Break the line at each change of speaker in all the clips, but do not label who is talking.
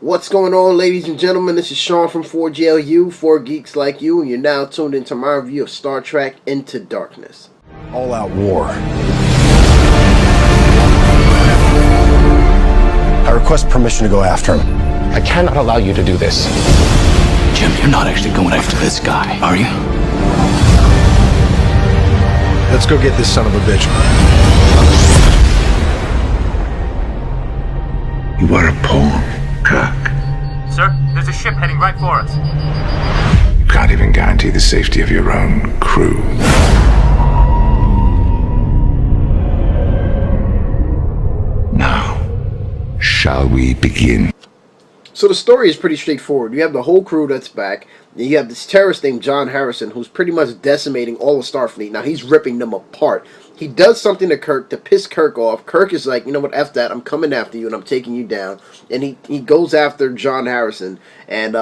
What's going on, ladies and gentlemen? This is Sean from 4GLU, 4 Geeks Like You, and you're now tuned into my review of Star Trek Into Darkness.
All-out war. I request permission to go after him.
I cannot allow you to do this.
Jim, you're not actually going after this guy, are you?
Let's go get this son of a bitch.
You are a pawn, Kirk.
Sir, there's a ship heading right for us.
You can't even guarantee the safety of your own crew. Now, shall we begin?
So the story is pretty straightforward. You have the whole crew that's back. And you have this terrorist named John Harrison who's pretty much decimating all of Starfleet. Now he's ripping them apart. He does something to Kirk to piss Kirk off. Kirk is like, you know what, F that, I'm coming after you and I'm taking you down. And he goes after John Harrison. And,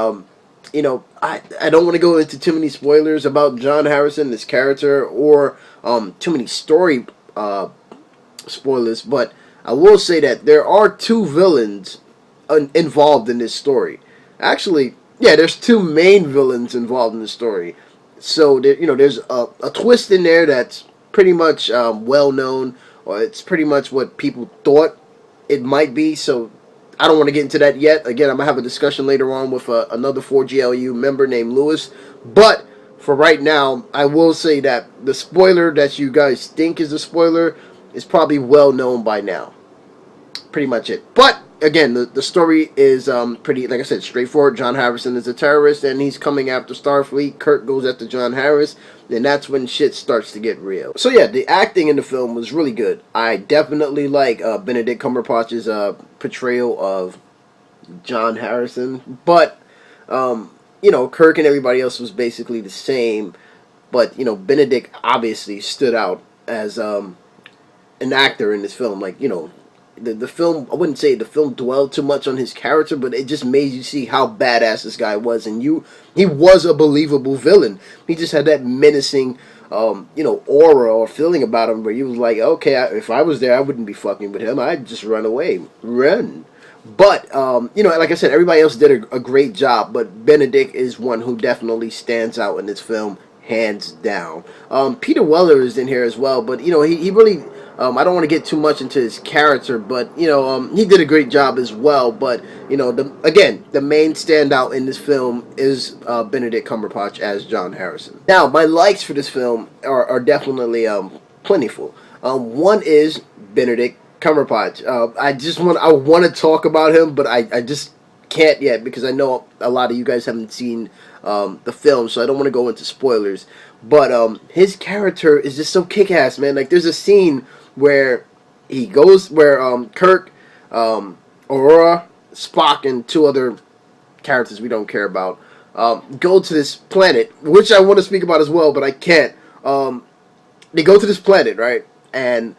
you know, I don't want to go into too many spoilers about John Harrison, this character, or too many story spoilers. But I will say that there are two villains involved in this story. Actually, yeah, there's two main villains involved in the story. So, there's a twist in there that's pretty much well known, or it's pretty much what people thought it might be. So I don't want to get into that yet. Again, I'm gonna have a discussion later on with another 4GLU member named Lewis. But for right now, I will say that the spoiler that you guys think is a spoiler is probably well known by now. Pretty much it. But again, the story is pretty, like I said, straightforward. John Harrison is a terrorist, and he's coming after Starfleet. Kirk goes after John Harris, and that's when shit starts to get real. So yeah, the acting in the film was really good. I definitely like Benedict Cumberbatch's portrayal of John Harrison, but Kirk and everybody else was basically the same. But Benedict obviously stood out as an actor in this film. Like, the film, I wouldn't say the film dwelled too much on his character, but it just made you see how badass this guy was, and he was a believable villain. He just had that menacing, aura or feeling about him where you was like, okay, if I was there, I wouldn't be fucking with him. I'd just run away, run. But like I said, everybody else did a great job, but Benedict is one who definitely stands out in this film, hands down. Peter Weller is in here as well, but he really. I don't want to get too much into his character, but he did a great job as well. But the main standout in this film is Benedict Cumberbatch as John Harrison. Now, my likes for this film are definitely plentiful. One is Benedict Cumberbatch. I want to talk about him, but I just can't yet because I know a lot of you guys haven't seen the film, so I don't want to go into spoilers. But his character is just so kick-ass, man. Like, there's a scene where Kirk, Aurora, Spock, and two other characters we don't care about go to this planet, which I want to speak about as well, but I can't. They go to this planet, right? And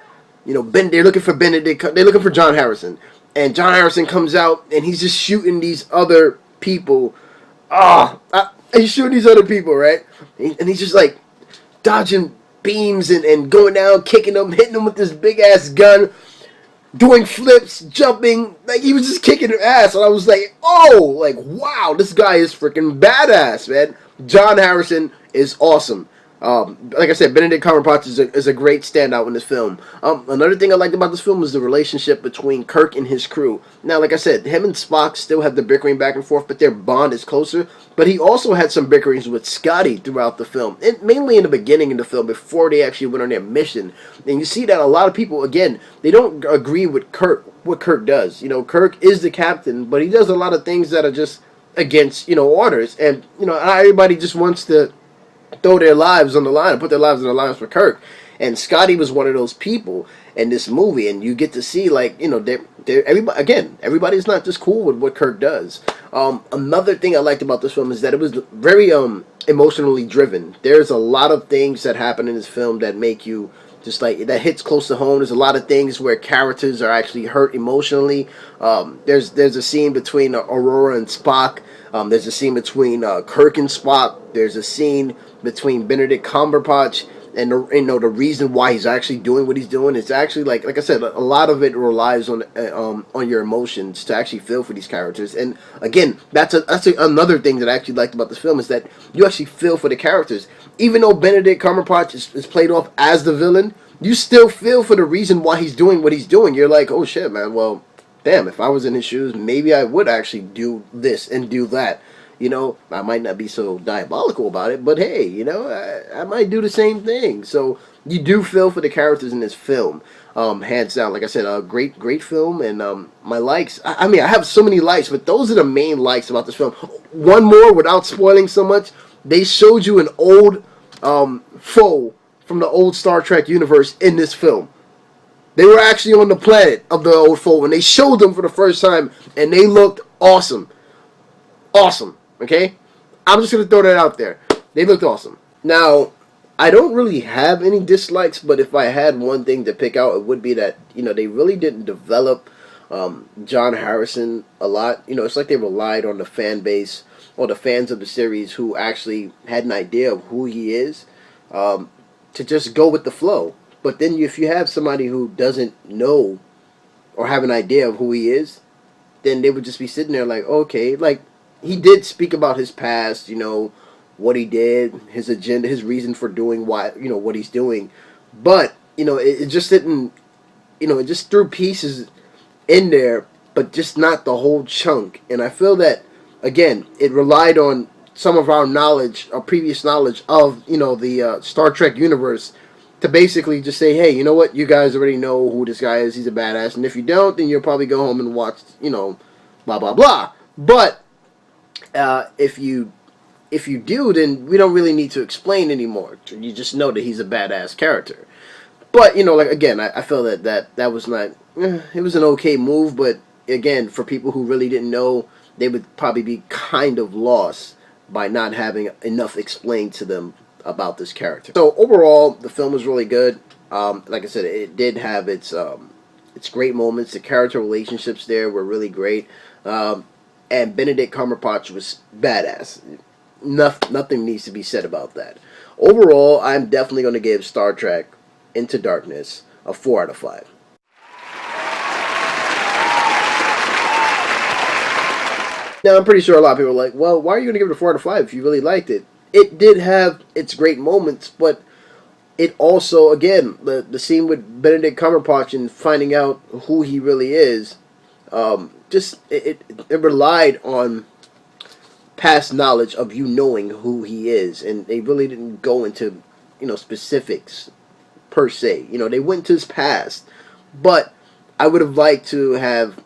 they're looking for Benedict. They're looking for John Harrison, and John Harrison comes out and he's just shooting these other people. He's shooting these other people, right? And he's just like dodging beams and going down, kicking them, hitting them with this big ass gun, doing flips, jumping. Like, he was just kicking their ass, and I was like, oh, like, wow, this guy is freaking badass, man. John Harrison is awesome. Like I said, Benedict Cumberbatch is a great standout in this film. Another thing I liked about this film was the relationship between Kirk and his crew. Now, like I said, him and Spock still have the bickering back and forth, but their bond is closer. But he also had some bickerings with Scotty throughout the film, and mainly in the beginning of the film before they actually went on their mission. And you see that a lot of people, again, they don't agree with what Kirk does. Kirk is the captain, but he does a lot of things that are just against, orders. And, not everybody just wants to throw their lives on the line and put their lives on the line for Kirk. And Scotty was one of those people in this movie, and you get to see, like, everybody's not just cool with what Kirk does. Another thing I liked about this film is that it was very emotionally driven. There's a lot of things that happen in this film that make you just like, that hits close to home. There's a lot of things where characters are actually hurt emotionally. There's a scene between Aurora and Spock. There's a scene between Kirk and Spock. There's a scene between Benedict Cumberbatch and the reason why he's actually doing what he's doing. It's actually like I said, a lot of it relies on your emotions to actually feel for these characters. And again, that's another thing that I actually liked about this film, is that you actually feel for the characters. Even though Benedict Cumberbatch is played off as the villain, you still feel for the reason why he's doing what he's doing. You're like, oh shit, man, well, damn, if I was in his shoes, maybe I would actually do this and do that. You know, I might not be so diabolical about it, but hey, you know, I might do the same thing. So you do feel for the characters in this film, hands down. Like I said, a great film. And my likes, I mean, I have so many likes, but those are the main likes about this film. One more, without spoiling so much, they showed you an old foe from the old Star Trek universe in this film. They were actually on the planet of the old foe, and they showed them for the first time, and they looked awesome. Awesome. Okay? I'm just going to throw that out there. They looked awesome. Now, I don't really have any dislikes, but if I had one thing to pick out, it would be that, you know, they really didn't develop John Harrison a lot. You know, it's like they relied on the fan base or the fans of the series who actually had an idea of who he is to just go with the flow. But then if you have somebody who doesn't know or have an idea of who he is, then they would just be sitting there like, okay, like, he did speak about his past, you know, what he did, his agenda, his reason for doing what he's doing. But, you know, it just didn't, you know, it just threw pieces in there, but just not the whole chunk. And I feel that, again, it relied on some of our knowledge, our previous knowledge of, you know, the Star Trek universe to basically just say, hey, you know what, you guys already know who this guy is, he's a badass. And if you don't, then you'll probably go home and watch, you know, blah, blah, blah. But if you do, then we don't really need to explain anymore. You just know that he's a badass character. But, you know, like, again, I feel that was not, it was an okay move, but again, for people who really didn't know, they would probably be kind of lost by not having enough explained to them about this character. So overall, the film was really good. Like I said, it did have its great moments. The character relationships there were really great. And Benedict Cumberbatch was badass. Nothing needs to be said about that. Overall, I'm definitely going to give Star Trek Into Darkness a 4 out of 5. Now, I'm pretty sure a lot of people are like, well, why are you going to give it a 4 out of 5 if you really liked it? It did have its great moments, but it also, again, the scene with Benedict Cumberbatch and finding out who he really is, it relied on past knowledge of you knowing who he is, and they really didn't go into, you know, specifics per se. You know, they went to his past, but I would have liked to have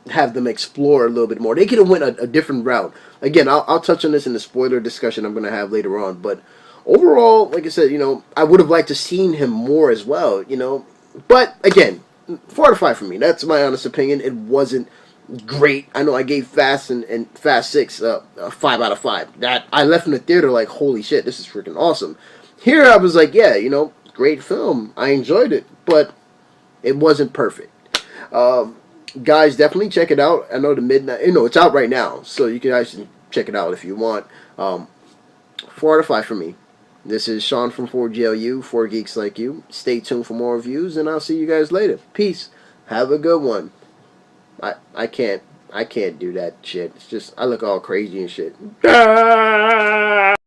them explore a little bit more. They could have went a different route. Again, I'll touch on this in the spoiler discussion I'm going to have later on, but overall, like I said, you know, I would have liked to seen him more as well, you know, but again, 4 out of 5 for me. That's my honest opinion. It wasn't great. I know I gave Fast and Fast 6 a 5 out of 5. That I left in the theater like, holy shit, this is freaking awesome. Here I was like, yeah, you know, great film. I enjoyed it, but it wasn't perfect. Guys, definitely check it out. I know the midnight, you know, it's out right now, so you can actually check it out if you want. 4 out of 5 for me. This is Sean from 4GLU, 4 Geeks Like You. Stay tuned for more reviews, and I'll see you guys later. Peace. Have a good one. I can't do that shit. It's just, I look all crazy and shit.